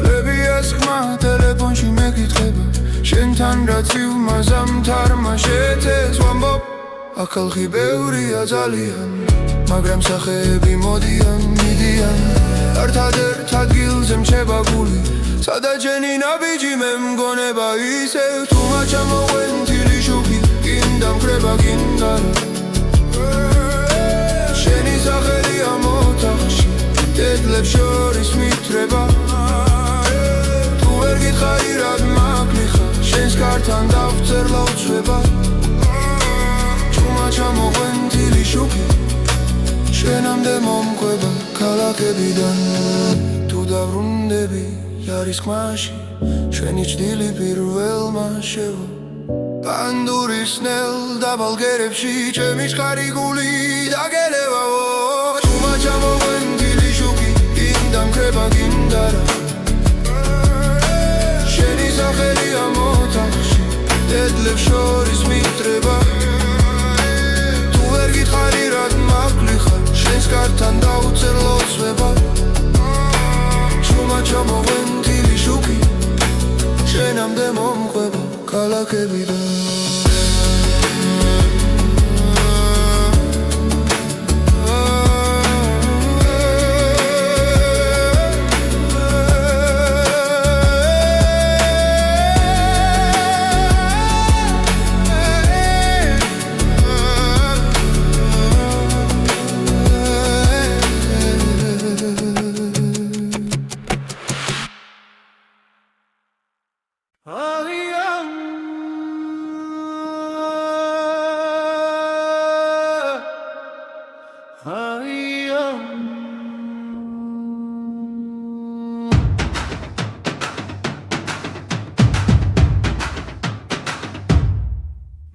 ლებიას ხმა ტელეფონში მეკითხება შენთან რაც ივმაზამთარმა შეწეს ვამბობ ახალხი ბევრია ძალიან მაგრამ სახეები მოდიან მიდიან ერთადერთ ადგილზე მრჩება გული სადაც შენი ნაბიჯი მე მგონება ისევ თუმა ჩამოვენთილი შუქი გინდამკრება გინდარა შენი სახელია მოთახში დედლებს შორის მიტრება თუ ვერ გითხარი რად მაგლი ხარ შენს კართან დავწერ ლოცვება ჩუმა ჩამოვენთილი შუქი შენამდე მომკვება ქალაქებიდან თუ დავრუნდები არის ხმაში შენი ჭდილი პირველმა შევა პანდურის ნელ დაბალგერებში ჩემი შხარი გული დაგელევაო ჩუმა ჩამოვენთილი შუქი გინდამკრება გინდარა შენი სახელია მოთახში დედლებს შორის მიტრება თუ ვერ გითხარი რად მაგლი ხარ შენს კართან დაუწერ ლოცვება ჩუმა ჩამოვენთილი შუქი შენამდე მომყვება ქალაქებიდან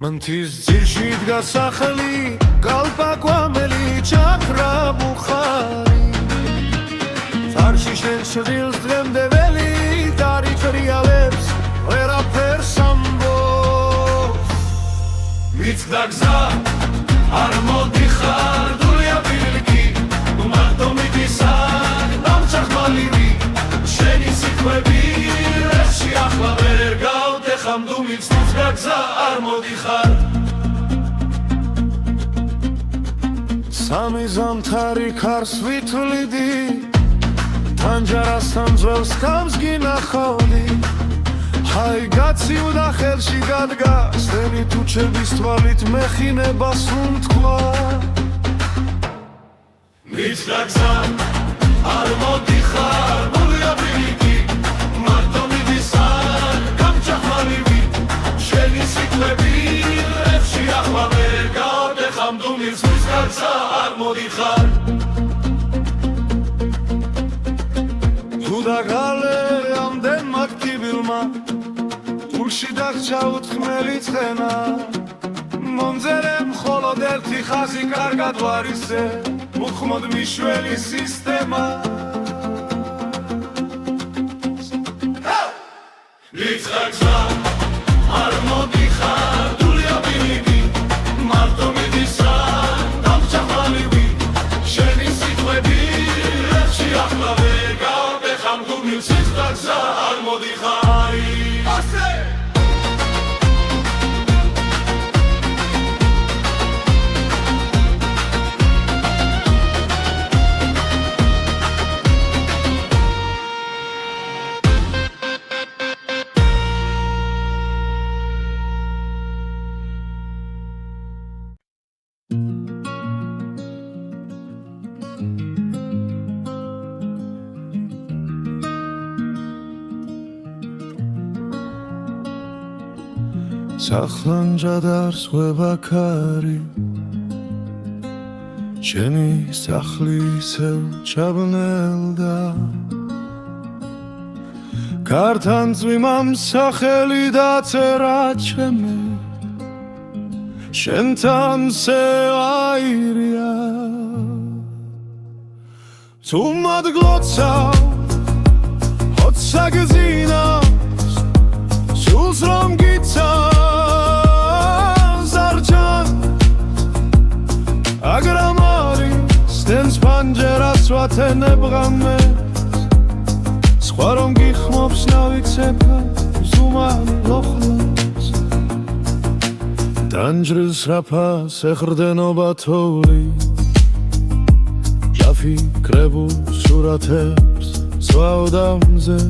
მანთის ძირში დგას სახლი კალპაკვამელი ჩაქრა ბუხარი შენ შვილს დღემდე ველი დარიჭრიალებს ვერაფერს ამბობს მიცდა გზა არ მოდიხარ დულია ბილიკი მარტო მიდისარ დამჭახმალივი შენი სიტყვები რებში ახლა ვერ გავდეხამ თუ მიცდა გზა არ მოდიხარ სამი ზამთარი ქარს ვითვლიდი თანჯარასთან ძველს თავს გინახავდი აი გაცივდა ხელში გადგა სენი თუჩების თვალით მეხინებას უთქვა მიცდა გზა არ მოდიხარ გულია ბილიკი მარტო მიდისარ გამჭახმალივი შენი სიტყვები რებში ახლა ვერ გავდეხამ თუ მიცდა გზა არ მოდიხარ თუ დაგალე ამდენ მაქთიბილმა გულში დაღჭა უთხმელი ცხენა მომძერე მხოლოდ ერთი ხაზი კარგად ვარისე უხმოდ მიშველი სისტემა მიცდა გზა არ მოდიხარ დულია ბილიკი მარტო მიდისარ დამჭახმალივი შენი სიტყვები რებში ახლა ვერ გავდეხამ თუ მიცდა გზა არ მოდიხარი ასე სახლანჯადარს ვებაქარი შენი სახლი ისევ ჩაბნელდა კართან წვიმამ სახელი დაწერა ჩემი შენთან სევაირია თუ მადგლოცავ ოცსა გზინავს სულს რომ გიცავ სტენს პანჯერას ვათენებ ღამეს სხვა რომ გიხმობს ნავიცება ზუმან ლოხლებს დანჯრილს რაფას ეხრდენობა თოვლი ჯაფი კრებულ სურათებს სვავდამზე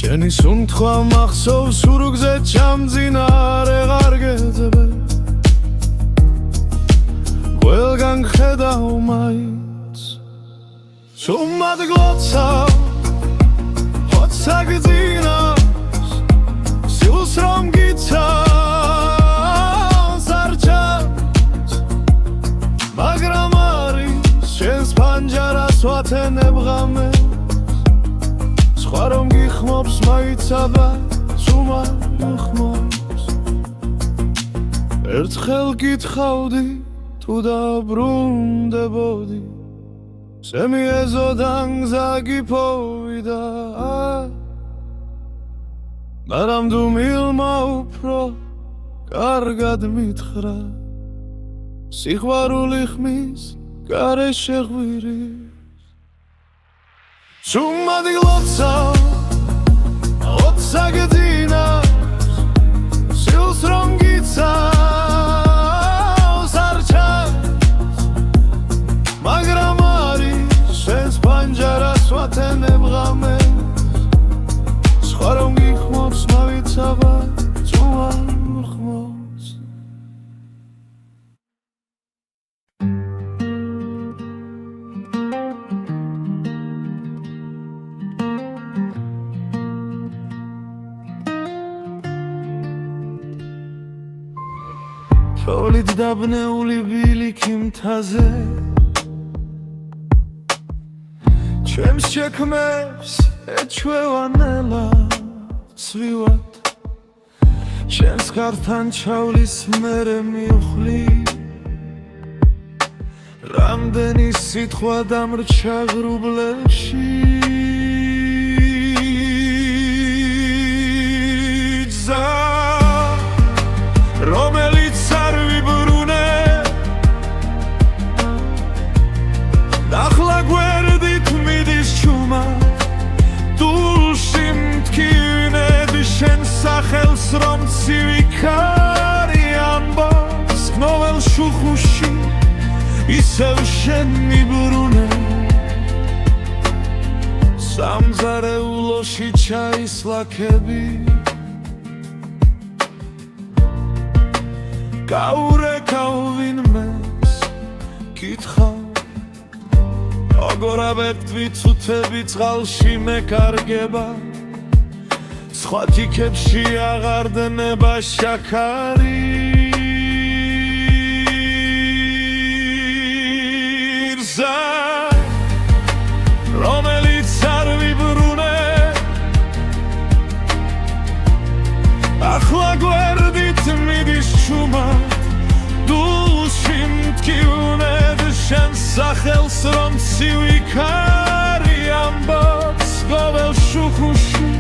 შენი სუნთქვა მახსოვს სურგზე ჩამძინარე ღარგეძებე ყველგან ხედავ მაინც სუმად გლოცავ ოცსა გძინავს სულს რომ გიცავს არ ჩანს მაგრამ არის შენს პანჯარას ვათენებ ღამეს სხვა რომ გიხმობს მაიცაბა სუმად მოხმობს ერთხელ გითხავდი თუ დაბრუნდებოდი სემიეზოდან გზა გიფოვიდა მაგრამ თუ მილმა უფრო კარგად მითხრა სიყვარული ხმის გარეშე ღვირის სუმად გლოცავ ოცსა გძინავს სულს რომ გიცავს მაგრამ არის შენს პანჯარას ვათენებ ღამეს სხვა რომ გიხმობს მავიცაბა წუან ხმობს თოვლით დაბნეული ბილიკი მთაზე ჩემს შექმებს ეჩვევანელა ცვივად შენს ხართან ჩავლის მერე მივხლი რამდენი სიტყვა დამრჩა ღრუბლებში გზა რომელიც არ ვიბრუნე ახლა გვერდით მიდის ჩუმა დულში მткиვნები შენ სახელს რომ ცივი ქარი ამბობს ნოველ შუხუში ისევ შენ მიბრუნე სამზარეულოში ჩაის ლაქები გაურეკავ ვინმეს კითხავ როგორ ავერტვი ცუთები წყალში მეკარგება სხვა თიქებში აღარ დნება შაქარი რომელიც არ ვიბრუნე ახლა გვერდით მიდის ჩუმა დულში მткиვნებ შენ სახელს რომ ცივი ქარი ამბობს გოველ შუხუში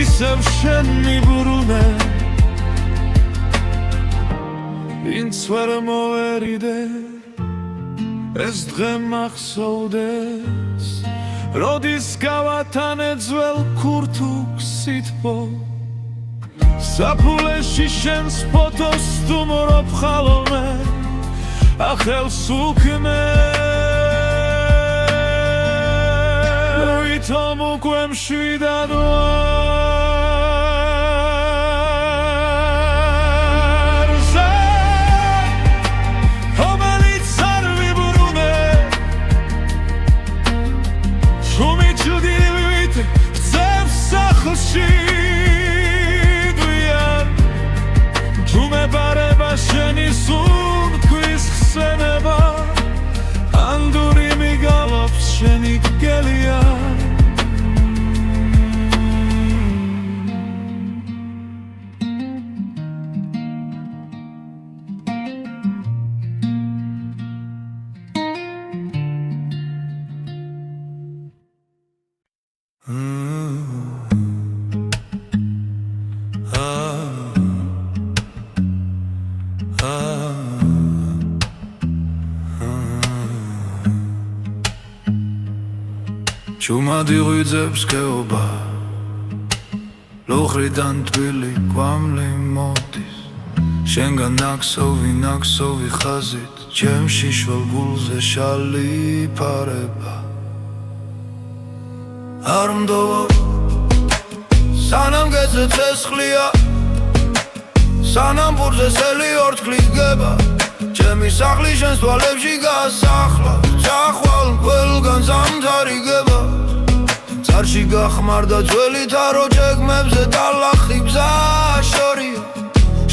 ისევ შენ მიბრუნე ვინც ვერ მოვერიდე ეს დღე მახსოვდეს როდის გავათანე ძველ ქურთუქ სითბო საფულეში შენს ფოტოს სტუმრობ ხალხმე ახელს უქმე ვითომ უკვე მშვიდად შენი სუნთქვის ხსენება ანდური მიგალობს შენი გელია ჩუმად იღვიძებს ქეობა ლოხრიდან თბილი კვამლი მოდის შენგან ნაქსოვი ხაზით ჩემში შვალ გულზე შალი ფარება არ მდოვო სანამ გეძე ცეცხლია სანამ ბურზე სელი ორთქლით გება ჩემი სახლი შენს თვალებში გასახლა წახვალ ყველგან ზამთარიგება წარში გახმარდა ძველი თარო ჯეგმებზე ტალახი ბზა შორია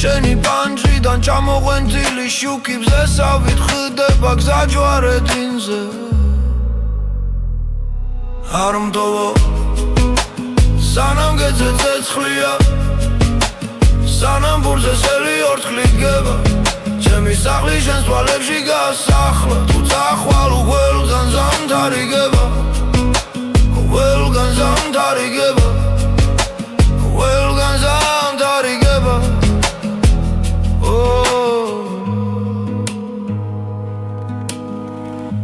შენი პანჯრიდან ჩამოღვენძილი შუქი ბზესავით ხდება გზა ჯვარედინზე არ მდოვო სანამ გეძე ცეცხლია სანამ ბურზე სელი ორთქლით გება ჩემი სახლი შენს თვალებში გასახლა თუ წახვალ ყველგან ზამთარიგება ყველგან ზამთარიგება ყველგან ზამთარიგება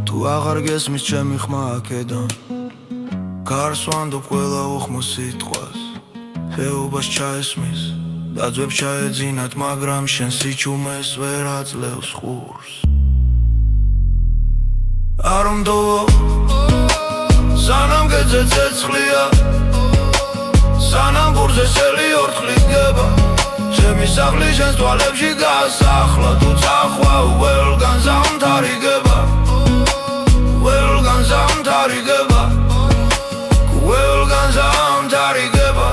თუ აღარ გესმის ჩემი ხმა აქედან გარს ვანდობ ყველა უხმო სიტყვას ხეობას ჩაესმის დაძვებ ჩაეძინათ მაგრამ შენ სიჩუმეს ვერ აძლევს ხურს არ მდოვო სანამ გეძე ცეცხლია სანამ ბურზე სელი ორთქლით გება ჩემი სახლი შენს თვალებში გასახლა თუ წახვალ ყველგან ზამთარიგება ყველგან ზამთარიგება ყველგან ზამთარიგება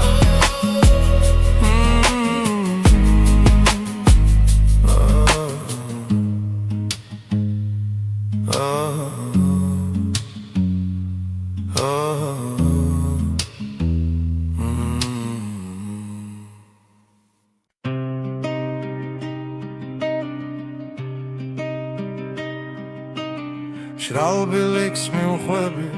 მშრალ ბილიქს მივხვები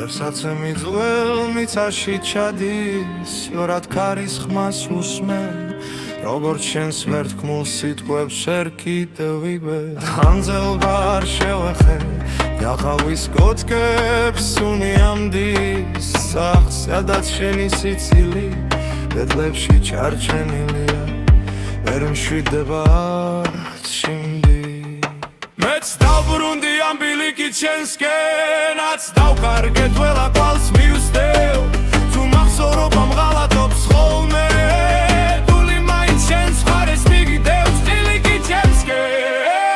რევსაცემი ძველ მიწაში ჩადის იორად ქარის ხმას უსმენ როგორც შენს ვერთქმულ სიტყვებს შენ კიდევ ვიბედ ხანძელბა არ შევეხე გახავის კოთკებს უნიამდის სახს სადაც შენი სიცილი ბედლებში ჩარჩენილია ვერ მშვიდება არც შიმდი მეც დავბრუნდი ამ ბილიკით შენსკენაც დავკარგეთ ველა კვალს მივსდევ თუ მახსოვრობამ ღალატობს ხოლმე დული მაინც შენს მხარეს მიგდევს ბილიკით შენსკენ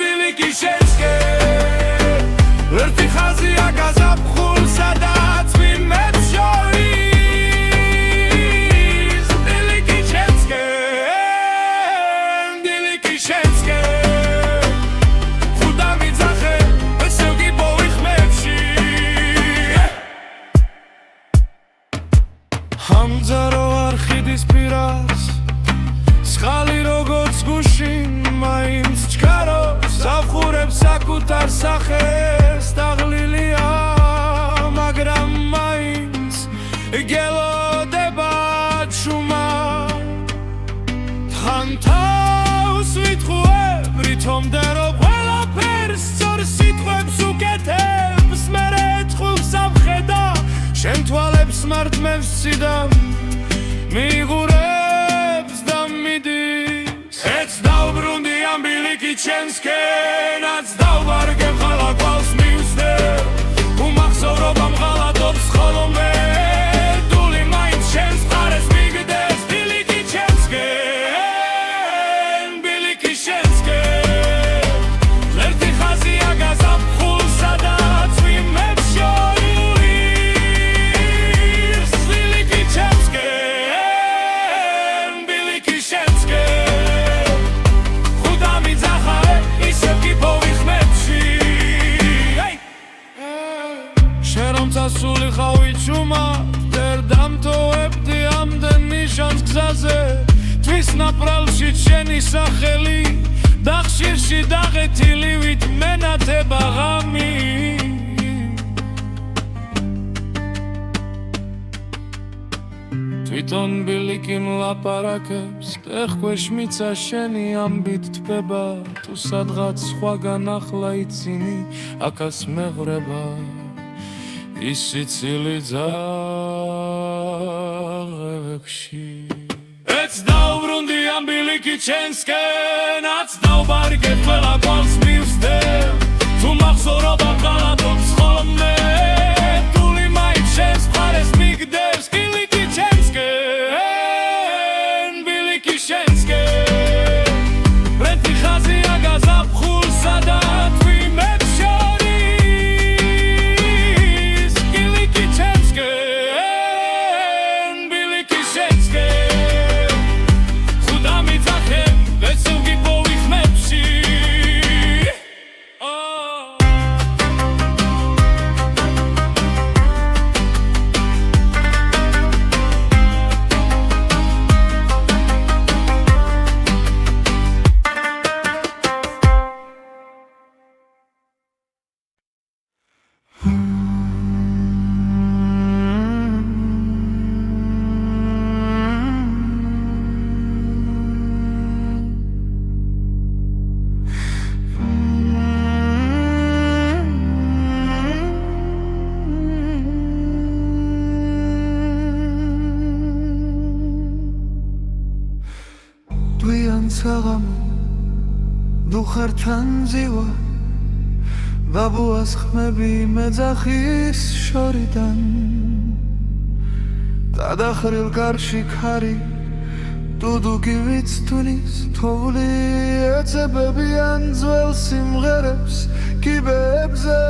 ბილიკით შენსკენ ერთი ხაზია გაზაფხულ სადაც ვინმეც შორის ბილიკით შენსკენ ბილიკით შენსკენ ამძარო არხიდის პირას სხალი როგორც გუშინ მაინც ჩქარობს ავხურებს საკუთარ სახეს დაღლილია მაგრამ მაინც გელოდება ჩუმა თან თავს ვითხოვებ რითომდე რომ ყველაფერს სწორ სიტყვებს უკეთებს მერე თხულს ამხედა შენ თვალებს მართმევს სიდამ მიღურებს და მიდის ეც დავბრუნდი ამ ბილიკით შენსკენაც დავვარგებ ხალა კვალს მივსდევ უმახსოვრობამ ღალატობს ხოლმე დული მაინც შენს მხარეს მიგდევს ბილიკით შენსკენ ბილიკით შენსკენ ერთი ხაზია გაზაფხულ სადაც ვინმეც სასული ხავი ჩუმა დერ დამტოვებდი ამდენ ნიშანს გზაზე თვის ნაპრალში შენი სახელი და ხშირში დაღეთილი ვით მენათება ღამი თვითონ ბილიკი მლაპარაკებს ეხქვეშ მიცა შენი ამბით თბება თუ სადღაც სხვაგან ახლა იცინი აქაც მეღრება ის სიცილი ძაღლებში ეც დავბრუნდი ამ ბილიკით შენსკენაც დავბარგებ ყველა კვალს მივსდევ თუ მახსოვრობამ ღალატობს ხოლმე დული მაინც შენს მხარეს მიგდევს ბილიკით შენსკენ ბილიკით შენსკენ ერთი ხაზია გაზაფხულ სადაც ვინმეც დუხართან ზივა ბაბუას ხმები მეძახის შორიდან დადახრილ კარში ქარი დუდუგი ვიცთვლის თოვლი ეცებებიან ძველ სიმღერებს კიბებზე